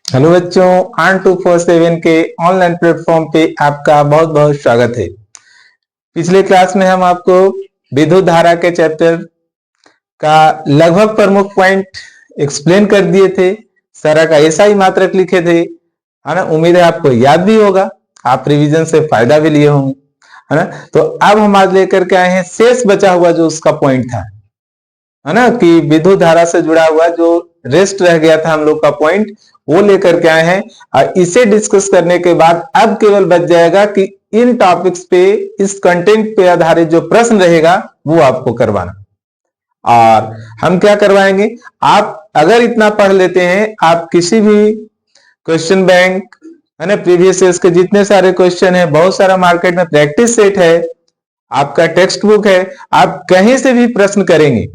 Hello बच्चों, आन 247 के ऑनलाइन प्लेटफॉर्म पे आपका बहुत बहुत स्वागत है। पिछले क्लास में हम आपको विद्युत धारा के चैप्टर का लगभग प्रमुख पॉइंट एक्सप्लेन कर दिए थे। सारा का ऐसा ही मात्रक लिखे थे, है ना। उम्मीद है आपको याद भी होगा, आप रिवीजन से फायदा भी लिए होंगे, है ना। तो अब हम आज लेकर के आए हैं शेष बचा हुआ जो उसका पॉइंट था, है ना, कि विद्युत धारा से जुड़ा हुआ जो रेस्ट रह गया था हम लोग का पॉइंट, वो लेकर के आए हैं। और इसे डिस्कस करने के बाद अब केवल बच जाएगा कि इन टॉपिक्स पे, इस कंटेंट पे आधारित जो प्रश्न रहेगा वो आपको करवाना। और हम क्या करवाएंगे, आप अगर इतना पढ़ लेते हैं, आप किसी भी क्वेश्चन बैंक, है ना, प्रीवियस ईयर्स के जितने सारे क्वेश्चन है, बहुत सारा मार्केट में प्रैक्टिस सेट है, आपका टेक्स्ट बुक है, आप कहीं से भी प्रश्न करेंगे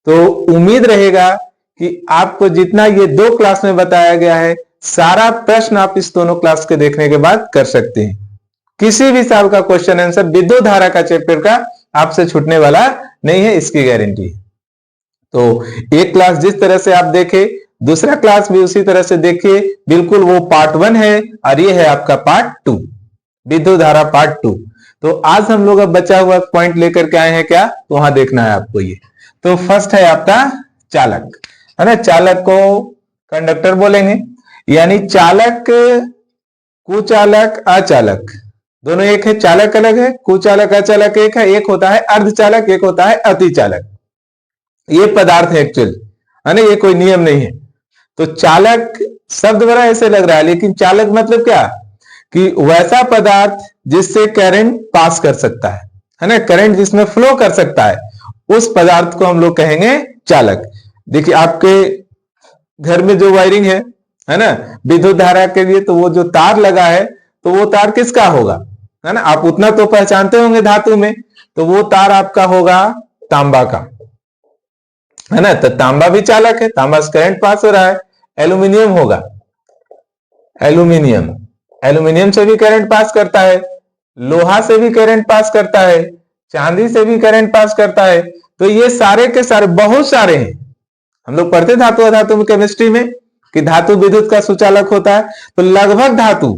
तो उम्मीद रहेगा कि आपको जितना ये 2 क्लास में बताया गया है, सारा प्रश्न आप इस दोनों क्लास के देखने के बाद कर सकते हैं। किसी भी साल का क्वेश्चन आंसर विद्युत धारा का चैप्टर का आपसे छूटने वाला नहीं है, इसकी गारंटी है। तो एक क्लास जिस तरह से आप देखे, दूसरा क्लास भी उसी तरह से देखिए। बिल्कुल वो पार्ट 1 है और ये है आपका पार्ट 2, विद्युत धारा पार्ट 2। तो आज हम लोग अब बचा हुआ पॉइंट लेकर के आए हैं, क्या तो वहां देखना है आपको। ये तो फर्स्ट है आपका चालक, है ना। चालक को कंडक्टर बोलेंगे, यानी चालक, कुचालक, अचालक दोनों एक है। चालक अलग है, कुचालक अचालक एक है। एक होता है अर्धचालक, एक होता है अतिचालक। ये पदार्थ है एक्चुअल, है ना, ये कोई नियम नहीं है। तो चालक शब्द बड़ा ऐसे लग रहा है, लेकिन चालक मतलब क्या, कि वैसा पदार्थ जिससे करंट पास कर सकता है ना, करंट जिसमें फ्लो कर सकता है, उस पदार्थ को हम लोग कहेंगे चालक। देखिए आपके घर में जो वायरिंग है ना, विद्युत धारा के लिए, तो वो जो तार लगा है, तो वो तार किसका होगा, है ना। आप उतना तो पहचानते होंगे धातु में, तो वो तार आपका होगा तांबा का, है ना। तो तांबा भी चालक है, तांबा से करंट पास हो रहा है। एल्यूमिनियम होगा, एल्यूमिनियम, एल्यूमिनियम से भी करंट पास करता है, लोहा से भी करंट पास करता है, चांदी से भी करंट पास करता है। तो ये सारे के सारे बहुत सारे हैं। हम लोग पढ़ते धातु अधातु में केमिस्ट्री में कि धातु विद्युत का सुचालक होता है। तो लगभग धातु,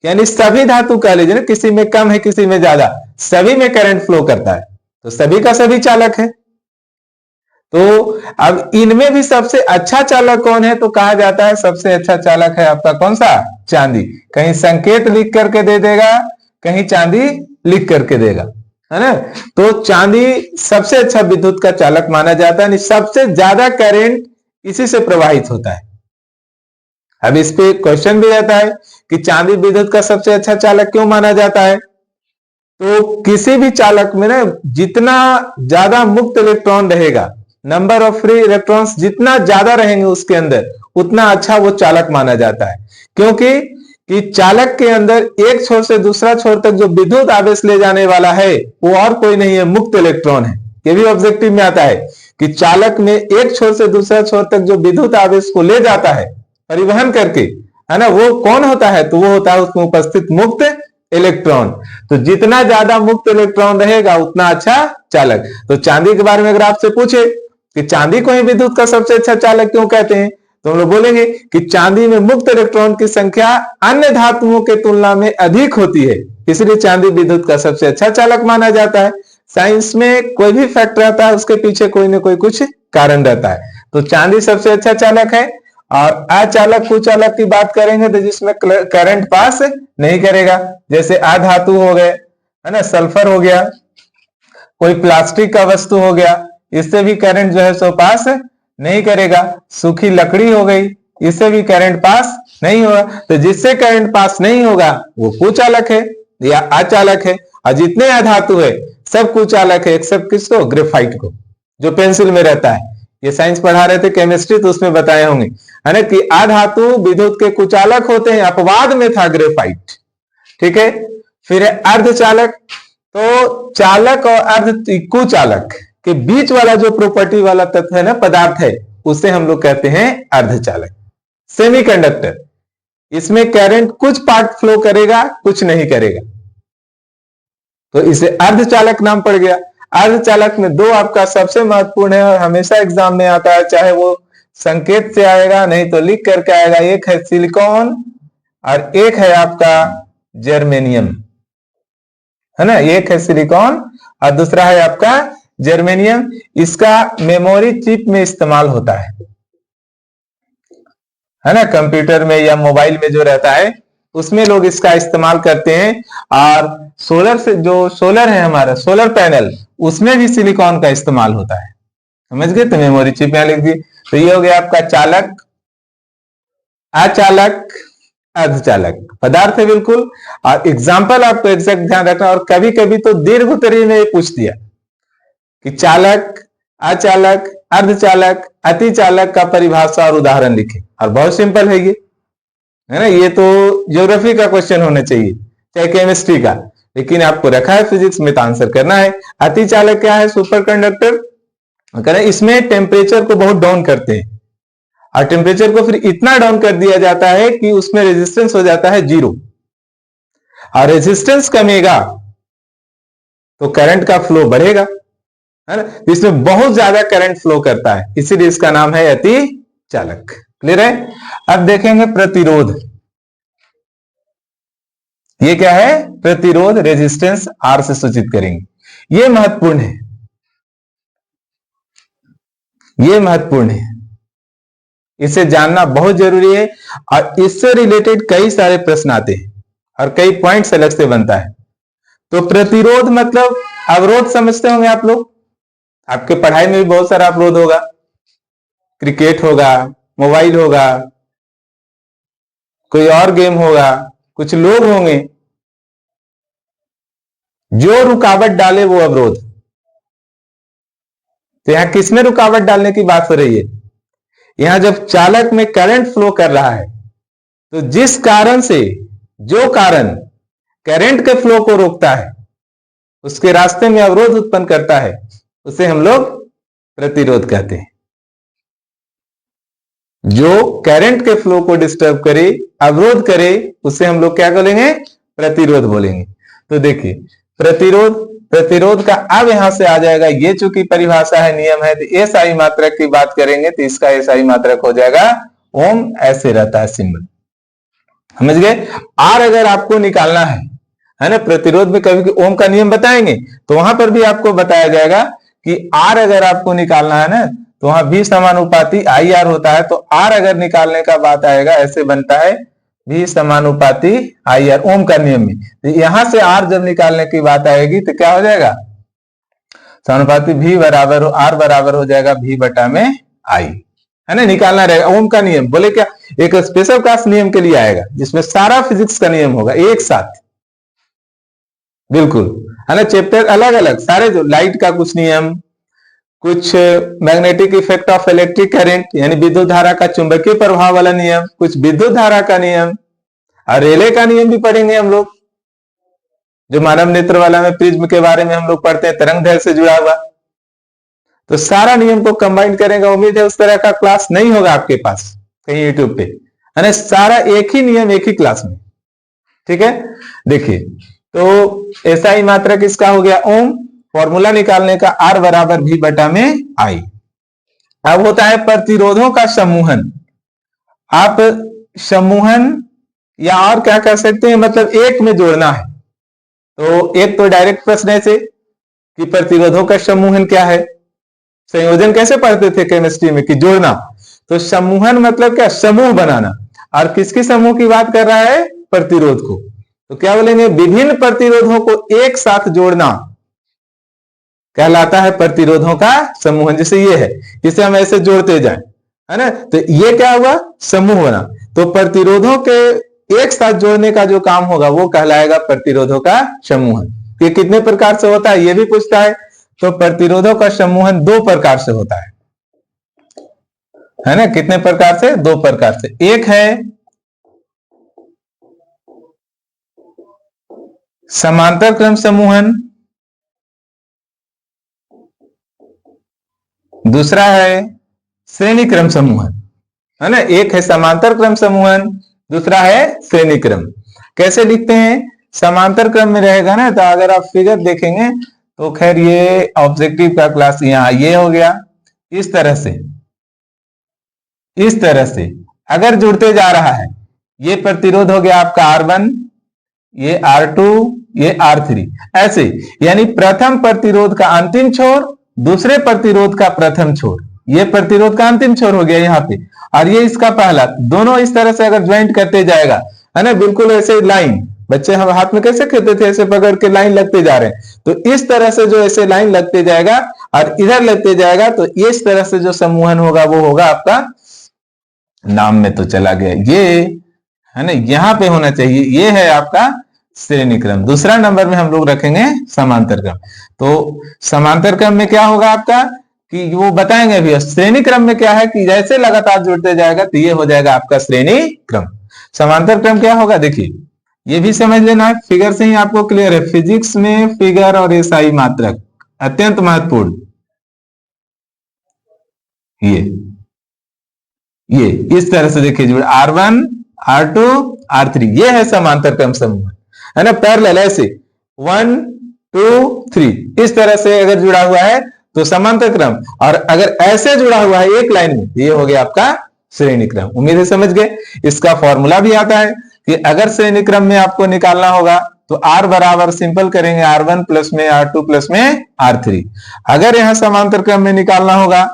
यानी सभी धातु कह लीजिए ना, किसी में कम है किसी में ज्यादा, सभी में करंट फ्लो करता है, तो सभी का सभी चालक है। तो अब इनमें भी सबसे अच्छा चालक कौन है, तो कहा जाता है सबसे अच्छा चालक है आपका कौन सा, चांदी। कहीं संकेत लिख करके दे देगा, कहीं चांदी लिख करके देगा, है ना। तो चांदी सबसे अच्छा विद्युत का चालक माना जाता है, सबसे ज्यादा करंट इसी से प्रवाहित होता है। अब इस पे क्वेश्चन भी रहता है कि चांदी विद्युत का सबसे अच्छा चालक क्यों माना जाता है। तो किसी भी चालक में ना, जितना ज्यादा मुक्त इलेक्ट्रॉन रहेगा, नंबर ऑफ फ्री इलेक्ट्रॉन्स जितना ज्यादा रहेंगे उसके अंदर, उतना अच्छा वो चालक माना जाता है। क्योंकि कि चालक के अंदर एक छोर से दूसरा छोर तक जो विद्युत आवेश ले जाने वाला है, वो और कोई नहीं है, मुक्त इलेक्ट्रॉन है। ये भी ऑब्जेक्टिव में आता है कि चालक में एक छोर से दूसरा छोर तक जो विद्युत आवेश को ले जाता है परिवहन करके, है ना, वो कौन होता है, तो वो होता है उसमें उपस्थित मुक्त इलेक्ट्रॉन। तो जितना ज्यादा मुक्त इलेक्ट्रॉन रहेगा उतना अच्छा चालक। तो चांदी के बारे में अगर आपसे पूछे कि चांदी को ही विद्युत का सबसे अच्छा चालक क्यों कहते हैं, तो हम लोग बोलेंगे कि चांदी में मुक्त इलेक्ट्रॉन की संख्या अन्य धातुओं के तुलना में अधिक होती है, इसलिए चांदी विद्युत का सबसे अच्छा चालक माना जाता है। साइंस में कोई भी फैक्ट रहता है, उसके पीछे कोई ना कोई कुछ कारण रहता है। तो चांदी सबसे अच्छा चालक है। और अचालक कुचालक की बात करेंगे तो जिसमें करंट पास नहीं करेगा, जैसे अधातु हो गए, है ना, सल्फर हो गया, कोई प्लास्टिक का वस्तु हो गया, इससे भी करंट जो है सो पास नहीं करेगा। सूखी लकड़ी हो गई, इससे भी करंट पास नहीं होगा। तो जिससे करंट पास नहीं होगा वो कुचालक है या अचालक है। और जितने अधातु है सब कुचालक है, एक्सेप्ट किसको, ग्रेफाइट को, जो पेंसिल में रहता है। ये साइंस पढ़ा रहे थे केमिस्ट्री, तो उसमें बताए होंगे, है ना, कि अधातु विद्युत के कुचालक होते हैं। अपवाद में था ग्रेफाइट, ठीक है। फिर है अर्धचालक। तो चालक और अर्ध कुचालक के बीच वाला जो प्रॉपर्टी वाला तत्व है ना, पदार्थ है, उसे हम लोग कहते हैं अर्धचालक। सेमीकंडक्टर, इसमें करंट कुछ पार्ट फ्लो करेगा, कुछ नहीं करेगा, तो इसे अर्धचालक नाम पड़ गया। अर्धचालक में 2 आपका सबसे महत्वपूर्ण है और हमेशा एग्जाम में आता है, चाहे वो संकेत से आएगा, नहीं तो लिख करके आएगा। एक है सिलिकॉन और एक है आपका जर्मेनियम, है ना। एक है सिलिकॉन और दूसरा है आपका जर्मेनियम। इसका मेमोरी चिप में इस्तेमाल होता है ना, कंप्यूटर में या मोबाइल में जो रहता है उसमें लोग इसका इस्तेमाल करते हैं। और सोलर से जो सोलर है हमारा सोलर पैनल, उसमें भी सिलिकॉन का इस्तेमाल होता है। समझ गए, तो मेमोरी चिप यहां लिख दी। तो ये हो गया आपका चालक, अचालक, अर्धचालक पदार्थ है बिल्कुल। और एग्जाम्पल आपको एग्जैक्ट ध्यान रखना। और कभी कभी तो दीर्घ उत्तरीय में पूछ दिया कि चालक, अचालक, अर्धचालक, अतिचालक का परिभाषा और उदाहरण लिखे। और बहुत सिंपल है ये, है ना। ये तो ज्योग्राफी का क्वेश्चन होना चाहिए, चाहे केमिस्ट्री का, लेकिन आपको रखा है फिजिक्स में तो आंसर करना है। अतिचालक क्या है? Super conductor. इसमें टेम्परेचर को बहुत डाउन करते हैं और टेम्परेचर को फिर इतना डाउन कर दिया जाता है कि उसमें रेजिस्टेंस हो जाता है 0। और रेजिस्टेंस कमेगा तो करंट का फ्लो बढ़ेगा, है ना। इसमें बहुत ज्यादा करंट फ्लो करता है, इसीलिए इसका नाम है अतिचालक। क्लियर है। अब देखेंगे प्रतिरोध। ये क्या है? प्रतिरोध, रेजिस्टेंस आर से सूचित करेंगे। ये महत्वपूर्ण है, ये महत्वपूर्ण है, इसे जानना बहुत जरूरी है। और इससे रिलेटेड कई सारे प्रश्न आते हैं और कई पॉइंट्स अलग से बनता है। तो प्रतिरोध मतलब अवरोध समझते होंगे आप लोग, आपके पढ़ाई में भी बहुत सारा अवरोध होगा, क्रिकेट होगा, मोबाइल होगा, कोई और गेम होगा, कुछ लोग होंगे, जो रुकावट डाले वो अवरोध। तो यहां किसमें रुकावट डालने की बात हो रही है? यहां जब चालक में करंट फ्लो कर रहा है तो जिस कारण से, जो कारण करंट के फ्लो को रोकता है, उसके रास्ते में अवरोध उत्पन्न करता है, उसे हम लोग प्रतिरोध कहते हैं। जो करंट के फ्लो को डिस्टर्ब करे, अवरोध करे, उसे हम लोग क्या बोलेंगे? प्रतिरोध बोलेंगे। तो देखिए प्रतिरोध, प्रतिरोध का अब यहां से आ जाएगा, ये चूंकि परिभाषा है, नियम है, तो एसआई मात्रक की बात करेंगे तो इसका एसआई मात्रक हो जाएगा ओम। ऐसे रहता है सिंबल, समझ गए। आर अगर आपको निकालना है ना, प्रतिरोध में कभी ओम का नियम बताएंगे तो वहां पर भी आपको बताया जाएगा कि आर अगर आपको निकालना है ना, तो वहां भी समानुपाती आई आर होता है। तो आर अगर निकालने का बात आएगा, ऐसे बनता है भी समानुपाती आई आर, ओम का नियम में। तो यहां से आर जब निकालने की बात आएगी तो क्या हो जाएगा? समानुपाती भी बराबर हो, आर बराबर हो जाएगा भी बटा में आई, है ना। निकालना रहेगा ओम का नियम। बोले क्या? एक स्पेशल क्लास नियम के लिए आएगा जिसमें सारा फिजिक्स का नियम होगा एक साथ, बिल्कुल, है ना। चैप्टर अलग अलग सारे, जो लाइट का कुछ नियम, कुछ magnetic effect of electric current यानी विद्युत धारा का चुंबकीय प्रभाव वाला नियम, कुछ विद्युत धारा का नियम, और रेले का नियम भी पढ़ेंगे हम लोग, जो मानव नेत्र वाला में प्रिज्म के बारे में हम लोग पढ़ते हैं, तरंग दैर्ध्य से जुड़ा हुआ। तो सारा नियम को कंबाइन करेंगे। उम्मीद है उस तरह का क्लास नहीं होगा आपके पास कहीं यूट्यूब पे, है ना। सारा एक ही नियम एक ही क्लास में, ठीक है। देखिए तो एसआई मात्रक इसका हो गया ओम। फॉर्मूला निकालने का आर बराबर भी बटा में आई। अब होता है प्रतिरोधों का समूहन। आप समूहन या और क्या कर सकते हैं, मतलब एक में जोड़ना है। तो एक तो डायरेक्ट प्रश्न ऐसे कि प्रतिरोधों का समूहन क्या है, संयोजन कैसे पढ़ते थे केमिस्ट्री में कि जोड़ना। तो समूहन मतलब क्या? समूह बनाना। और किसकी समूह की बात कर रहा है? प्रतिरोध को। तो क्या बोलेंगे? विभिन्न प्रतिरोधों को एक साथ जोड़ना कहलाता है प्रतिरोधों का समूहन। जैसे ये है, इसे हम ऐसे जोड़ते जाएं, है ना, तो ये क्या हुआ? समूह बना। तो प्रतिरोधों के एक साथ जोड़ने का जो काम होगा वो कहलाएगा प्रतिरोधों का समूहन। ये कितने प्रकार से होता है ये भी पूछता है। तो प्रतिरोधों का समूहन दो प्रकार से होता है ना। कितने प्रकार से? दो प्रकार से। एक है समांतर क्रम समूहन, दूसरा है श्रेणी क्रम समूहन, है ना। एक है समांतर क्रम समूहन, दूसरा है श्रेणी क्रम। कैसे लिखते हैं? समांतर क्रम में रहेगा ना, तो अगर आप फिगर देखेंगे तो खैर ये ऑब्जेक्टिव का क्लास यहाँ ये हो गया इस तरह से, इस तरह से अगर जुड़ते जा रहा है, ये प्रतिरोध हो गया आपका R1, ये R2, ये R3, ऐसे, यानी प्रथम प्रतिरोध का अंतिम छोर, दूसरे प्रतिरोध का प्रथम छोर, ये प्रतिरोध का अंतिम छोर हो गया यहाँ पे, और ये इसका पहला, दोनों इस तरह से अगर ज्वाइंट करते जाएगा, है ना, बिल्कुल ऐसे लाइन, बच्चे हम हाथ में कैसे खेलते थे, ऐसे पकड़ के लाइन लगते जा रहे हैं, तो इस तरह से जो ऐसे लाइन लगते जाएगा और इधर लगते जाएगा, तो इस तरह से जो समूहन होगा वो होगा आपका, नाम में तो चला गया, ये है ना, यहां पे होना चाहिए, ये है आपका श्रेणी क्रम। दूसरा नंबर में हम लोग रखेंगे समांतर क्रम। तो समांतर क्रम में क्या होगा आपका कि वो बताएंगे अभी। श्रेणी क्रम में क्या है कि जैसे लगातार जुड़ते जाएगा तो ये हो जाएगा आपका श्रेणी क्रम। समांतर क्रम क्या होगा, देखिए ये भी समझ लेना है, फिगर से ही आपको क्लियर है। फिजिक्स में फिगर और एसआई मात्रक अत्यंत महत्वपूर्ण। ये इस तरह से देखिए जुड़े, R1, R2, R3, ये है समांतर क्रम समूह, है ना, पैरेलल ऐसे 1 2 3 इस तरह से अगर जुड़ा हुआ है तो समांतर क्रम, और अगर ऐसे जुड़ा हुआ है एक लाइन में, ये हो गया आपका श्रेणी क्रम। उम्मीद है समझ गए। इसका फॉर्मूला भी आता है कि अगर श्रेणी क्रम में आपको निकालना होगा तो R बराबर सिंपल करेंगे R1 प्लस में R2 प्लस में R3। अगर यहां समांतर क्रम में निकालना होगा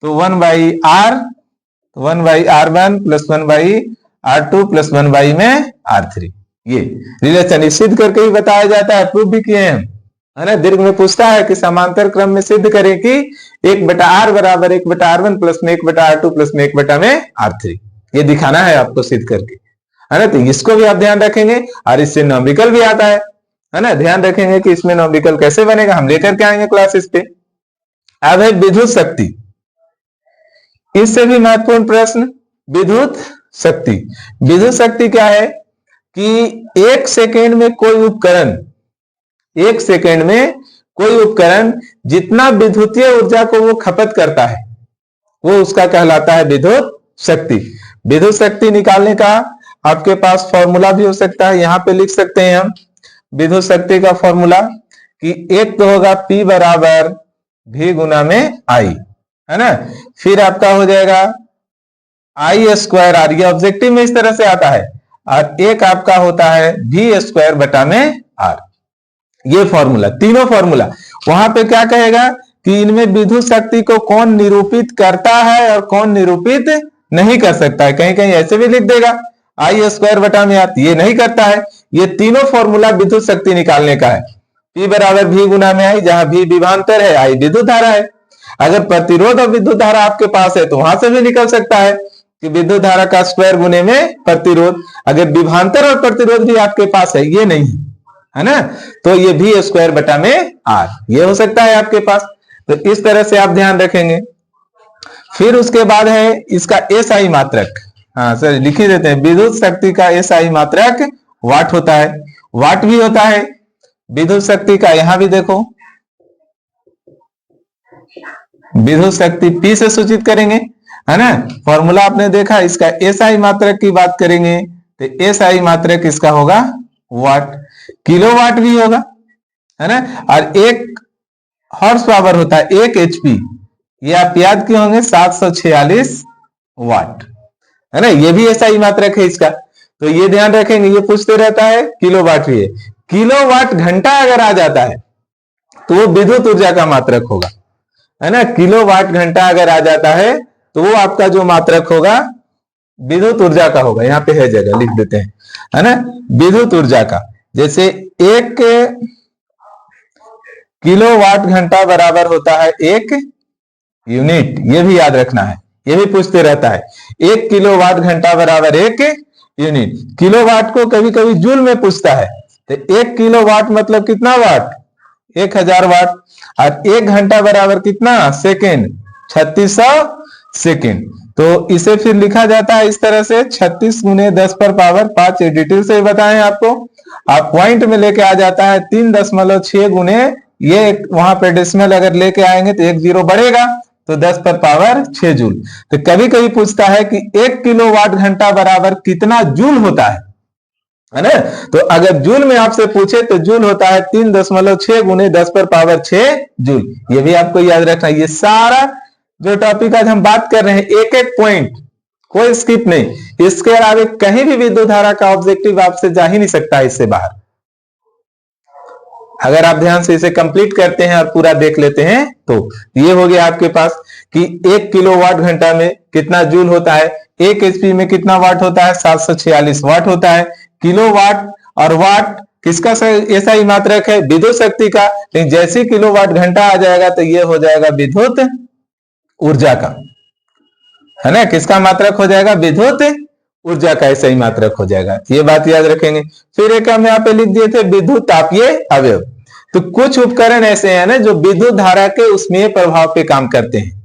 तो 1/R1 प्लस 1/R2 प्लस 1 में R3। ये रिलेशन सिद्ध करके ही बताया जाता है, प्रूफ भी किए हैं, है ना। दीर्घ में पूछता है कि समांतर क्रम में सिद्ध करें कि 1/R बराबर 1/R1 प्लस में 1/R2 प्लस में 1 में R3। ये दिखाना है आपको सिद्ध करके, है ना। तो इसको भी आप ध्यान रखेंगे, और इससे नॉमिकल भी आता है ना। ध्यान रखेंगे कि इसमें नॉमिकल कैसे बनेगा, हम लेकर के आएंगे क्लासेस पे। अब है विद्युत शक्ति, इससे भी महत्वपूर्ण प्रश्न विद्युत शक्ति। विद्युत शक्ति क्या है कि 1 सेकेंड में कोई उपकरण जितना विद्युतीय ऊर्जा को वो खपत करता है वो उसका कहलाता है विद्युत शक्ति। विद्युत शक्ति निकालने का आपके पास फॉर्मूला भी हो सकता है, यहां पे लिख सकते हैं हम विद्युत शक्ति का फॉर्मूला कि एक तो होगा P बराबर V गुना में I, है ना। फिर आपका हो जाएगा I स्क्वायर R, ये ऑब्जेक्टिव में इस तरह से आता है, और एक आपका होता है V स्क्वायर बटा में R। ये फॉर्मूला, तीनों फॉर्मूला। वहां पे क्या कहेगा कि इनमें विद्युत शक्ति को कौन निरूपित करता है और कौन निरूपित नहीं कर सकता है। कहीं कहीं ऐसे भी लिख देगा I स्क्वायर बटा में R, ये नहीं करता है। ये तीनों फॉर्मूला विद्युत शक्ति निकालने का है। P बराबर V गुना में I, जहां V विभवांतर है, I विद्युत धारा है। अगर प्रतिरोध और विद्युत धारा आपके पास है तो वहां से भी निकल सकता है कि विद्युत धारा का स्क्वायर गुने में प्रतिरोध। अगर विभवांतर और प्रतिरोध भी आपके पास है, ये नहीं है ना, तो ये V स्क्वायर बटा में R, ये हो सकता है आपके पास। तो इस तरह से आप ध्यान रखेंगे। फिर उसके बाद है इसका SI मात्रक। हाँ सर, लिख ही देते हैं। विद्युत शक्ति का SI मात्रक वाट होता है, वाट भी होता है विद्युत शक्ति का। यहां भी देखो विद्युत शक्ति P से सूचित करेंगे, है ना। फॉर्मूला आपने देखा। इसका SI मात्रक की बात करेंगे तो SI मात्रक इसका होगा वाट, किलोवाट भी होगा, है ना। और 1 हॉर्स पावर होता है 1 HP, ये आप याद किए होंगे 746 वाट, है ना। ये भी SI मात्रक है इसका, तो ये ध्यान रखेंगे। ये पूछते रहता है किलोवाट भी है। किलोवाट घंटा अगर आ जाता है तो वो विद्युत ऊर्जा का मात्रक होगा, है ना। किलोवाट घंटा अगर आ जाता है तो वो आपका जो मात्रक होगा विद्युत ऊर्जा का होगा। यहाँ पे है जगह, लिख देते हैं, है ना, विद्युत ऊर्जा का। जैसे 1 किलोवाट घंटा बराबर होता है 1 यूनिट, ये भी याद रखना है, ये भी पूछते रहता है। 1 किलोवाट घंटा बराबर 1 यूनिट। किलोवाट को कभी कभी जूल में पूछता है, तो 1 किलोवाट मतलब कितना वाट, 1000 वाट। और 1 घंटा बराबर कितना सेकेंड, 3600 सेकेंड। तो इसे फिर लिखा जाता है इस तरह से 36 गुने 10 पर पावर 5। डिटेल से बताएं आपको, आप पॉइंट में लेके आ जाता है 3.6 गुने, ये वहां पे डेसिमल अगर लेके आएंगे तो 1 जीरो बढ़ेगा तो 10 पर पावर 6 जूल। तो कभी कभी पूछता है कि 1 किलोवाट घंटा बराबर कितना जूल होता है ना। तो अगर जूल में आपसे पूछे तो जूल होता है 3.6 गुने 10 पर पावर 6 जूल। ये भी आपको याद रखना। ये सारा जो टॉपिक आज हम बात कर रहे हैं, एक एक पॉइंट कोई स्किप नहीं, इसके अलावा कहीं भी विद्युत धारा का ऑब्जेक्टिव आपसे जा ही नहीं सकता इससे बाहर। अगर आप ध्यान से इसे कंप्लीट करते हैं और पूरा देख लेते हैं तो ये हो गया आपके पास कि 1 किलोवाट घंटा में कितना जूल होता है, 1 एचपी में कितना वाट होता है, 746 वाट होता है। किलोवाट और वाट किसका ऐसा ही मात्रक है, विद्युत शक्ति का, लेकिन जैसे किलोवाट घंटा आ जाएगा तो ये हो जाएगा विद्युत ऊर्जा का, है ना। किसका मात्रक हो जाएगा, विद्युत ऊर्जा का ऐसा ही मात्रक हो जाएगा, ये बात याद रखेंगे। फिर एक हम यहाँ पे लिख दिए थे विद्युत तापीय अवयव। तो कुछ उपकरण ऐसे हैं ना जो विद्युत धारा के उष्मीय प्रभाव पे काम करते हैं।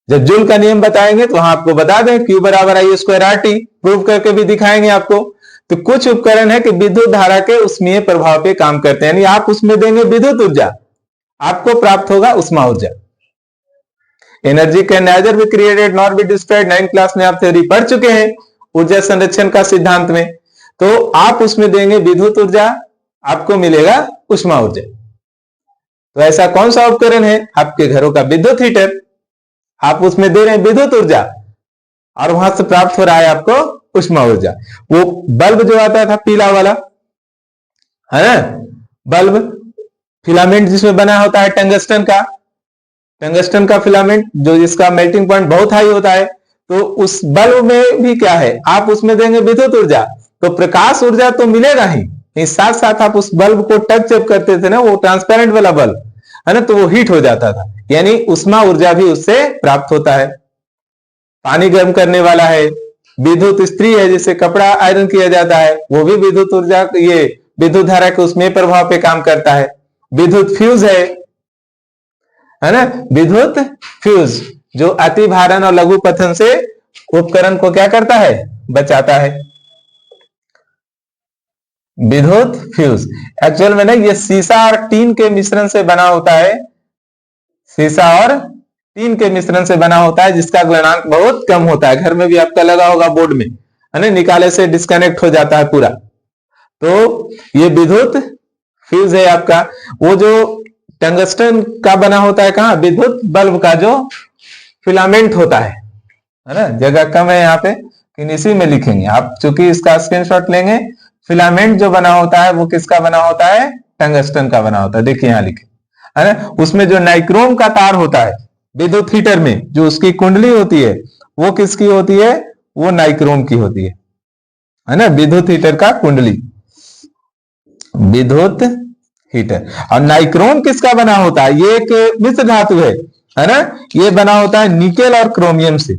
जब जूल का नियम बताएंगे तो वहां आपको बता दें Q बराबर आई स्क्वायर आर टी, प्रूव करके भी दिखाएंगे आपको। तो कुछ उपकरण है कि विद्युत धारा के उष्मीय प्रभाव पे काम करते हैं, यानी आप उसमें देंगे विद्युत ऊर्जा, आपको प्राप्त होगा उष्मा ऊर्जा। Energy can nether be created not be destroyed, 9th class में आप थ्योरी पढ़ चुके हैं ऊर्जा संरक्षण का सिद्धांत में। तो आप उसमें देंगे विद्युत ऊर्जा, आपको मिलेगा उष्मा ऊर्जा। तो ऐसा कौन सा उपकरण है, आपके घरों का विद्युत हीटर, आप उसमें दे रहे हैं विद्युत ऊर्जा और वहां से प्राप्त हो रहा है आपको उष्मा ऊर्जा। वो बल्ब जो आता था पीला वाला, है ना, बल्ब फिलामेंट जिसमें बना होता है टंगस्टन का फिलामेंट, जो जिसका मेल्टिंग पॉइंट बहुत हाई होता है, तो उस बल्ब में भी क्या है, आप उसमें देंगे विद्युत ऊर्जा, तो प्रकाश ऊर्जा तो मिलेगा ही, साथ साथ आप उस बल्ब को टच जब करते थे ना, वो ट्रांसपेरेंट वाला बल्ब है ना, तो वो हीट हो जाता था, यानी उष्मा ऊर्जा भी उससे प्राप्त होता है। पानी गर्म करने वाला है, विद्युत इस्त्री है जिससे कपड़ा आयरन किया जाता है, वो भी विद्युत ऊर्जा, ये विद्युत धारा के उष्मीय प्रभाव पे काम करता है। विद्युत फ्यूज है ना, विद्युत फ्यूज जो अति भारण और लघु पतन से उपकरण को क्या करता है, बचाता है। विद्युत फ्यूज एक्चुअल में ना ये सीसा और टीन के मिश्रण से बना होता है, सीसा और टीन के मिश्रण से बना होता है, जिसका गलनांक बहुत कम होता है। घर में भी आपका लगा होगा बोर्ड में, है ना, निकाले से डिस्कनेक्ट हो जाता है पूरा। तो ये विद्युत फ्यूज है आपका। वो जो टंगस्टन का बना होता है, कहां, विद्युत बल्ब का जो फिलामेंट होता है ना, जगह कम है यहाँ पे, लेकिन इसी में लिखेंगे आप, चूंकि इसका स्क्रीनशॉट लेंगे। फिलामेंट जो बना होता है वो किसका बना होता है, टंगस्टन का बना होता है, देखिए यहाँ लिखे, है ना। उसमें जो नाइक्रोम का तार होता है विद्युत हीटर में, जो उसकी कुंडली होती है वो किसकी होती है, वो नाइक्रोम की होती है ना, विद्युत हीटर का कुंडली, विद्युत हीटर। और नाइक्रोम किसका बना होता है, ये एक मिश्र धातु है ना, ये बना होता है निकेल और क्रोमियम से,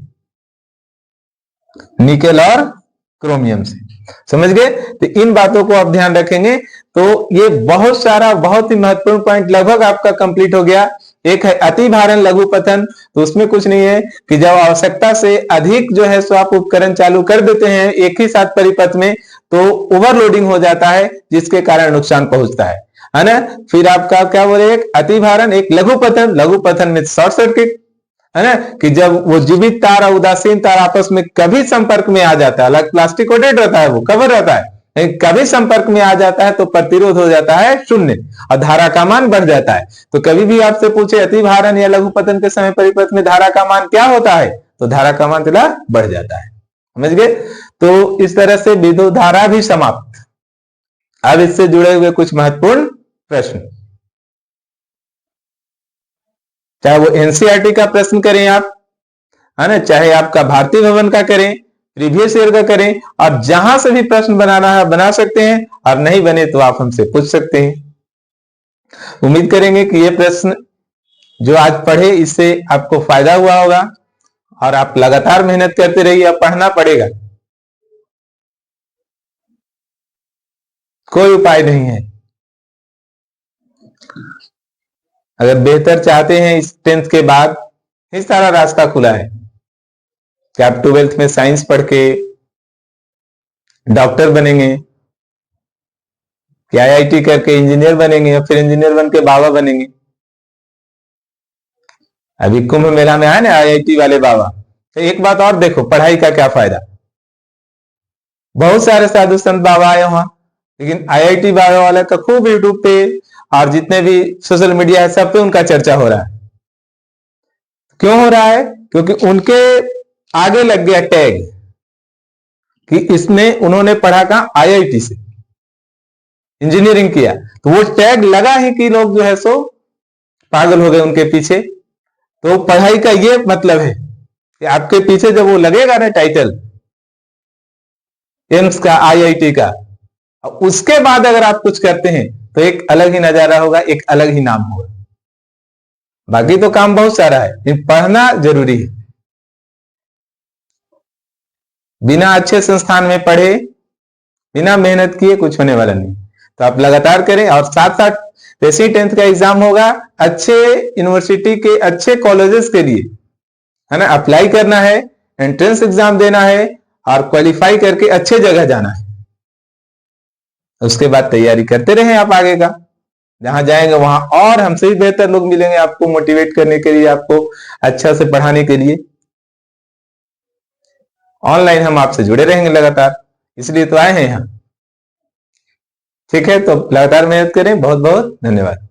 निकेल और क्रोमियम से, समझ गए। तो इन बातों को आप ध्यान रखेंगे। तो ये बहुत सारा बहुत ही महत्वपूर्ण पॉइंट लगभग आपका कंप्लीट हो गया। एक है अति भारण लघु पतन, तो उसमें कुछ नहीं है कि जब आवश्यकता से अधिक जो है सो आप उपकरण चालू कर देते हैं एक ही साथ परिपथ में, तो ओवरलोडिंग हो जाता है, जिसके कारण नुकसान पहुंचता है ना। फिर आपका क्या बोले, एक अति भारण, एक लघु पतन में शॉर्ट सर्किट, है ना, कि जब वो जीवित तार और उदासीन तार आपस में कभी संपर्क में आ जाता है, अलग प्लास्टिक कोटेड रहता है, वो कवर रहता है, लेकिन कभी संपर्क में आ जाता है तो प्रतिरोध हो जाता है 0 और धारा का मान बढ़ जाता है। तो कभी भी आपसे पूछे अति भारण या लघु पतन के समय परिपथ में धारा का मान क्या होता है, तो धारा का मान थोड़ा बढ़ जाता है, समझ गए। तो इस तरह से विद्युत धारा भी समाप्त। अब इससे जुड़े हुए कुछ महत्वपूर्ण प्रश्न, चाहे वो एनसीईआरटी का प्रश्न करें आप, है ना, चाहे आपका भारतीय भवन का करें, प्रीवियस ईयर का करें, और जहां से भी प्रश्न बनाना है बना सकते हैं, और नहीं बने तो आप हमसे पूछ सकते हैं। उम्मीद करेंगे कि ये प्रश्न जो आज पढ़े इससे आपको फायदा हुआ होगा, और आप लगातार मेहनत करते रहिए। अब पढ़ना पड़ेगा, कोई उपाय नहीं है। अगर बेहतर चाहते हैं इस 10th के बाद, ये सारा रास्ता खुला है कि आप 12th में साइंस पढ़ के डॉक्टर बनेंगे, कि आईआईटी करके इंजीनियर बनेंगे, फिर इंजीनियर बन के बाबा बनेंगे। अभी कुंभ मेला में आए ना आईआईटी वाले बाबा, तो एक बात और देखो, पढ़ाई का क्या फायदा। बहुत सारे साधु संत बाबा आए वहां, लेकिन आईआईटी बाबा वाले का खूब यूट्यूब पे और जितने भी सोशल मीडिया है सब पे उनका चर्चा हो रहा है। क्यों हो रहा है, क्योंकि उनके आगे लग गया टैग कि इसने उन्होंने पढ़ा कहां, आईआईटी से इंजीनियरिंग किया, तो वो टैग लगा ही कि लोग जो है सो पागल हो गए उनके पीछे। तो पढ़ाई का ये मतलब है कि आपके पीछे जब वो लगेगा ना टाइटल एम्स का, आईआईटी का, उसके बाद अगर आप कुछ करते हैं तो एक अलग ही नजारा होगा, एक अलग ही नाम होगा। बाकी तो काम बहुत सारा है, लेकिन पढ़ना जरूरी है। बिना अच्छे संस्थान में पढ़े, बिना मेहनत किए कुछ होने वाला नहीं। तो आप लगातार करें, और साथ साथ जैसे ही 10th का एग्जाम होगा, अच्छे यूनिवर्सिटी के अच्छे कॉलेजेस के लिए है ना अप्लाई करना है, एंट्रेंस एग्जाम देना है, और क्वालिफाई करके अच्छे जगह जाना है। उसके बाद तैयारी करते रहें आप आगे का, जहां जाएंगे वहां और हमसे भी बेहतर लोग मिलेंगे आपको मोटिवेट करने के लिए, आपको अच्छा से पढ़ाने के लिए। ऑनलाइन हम आपसे जुड़े रहेंगे लगातार, इसलिए तो आए हैं यहां। ठीक है, तो लगातार मेहनत करें। बहुत बहुत धन्यवाद।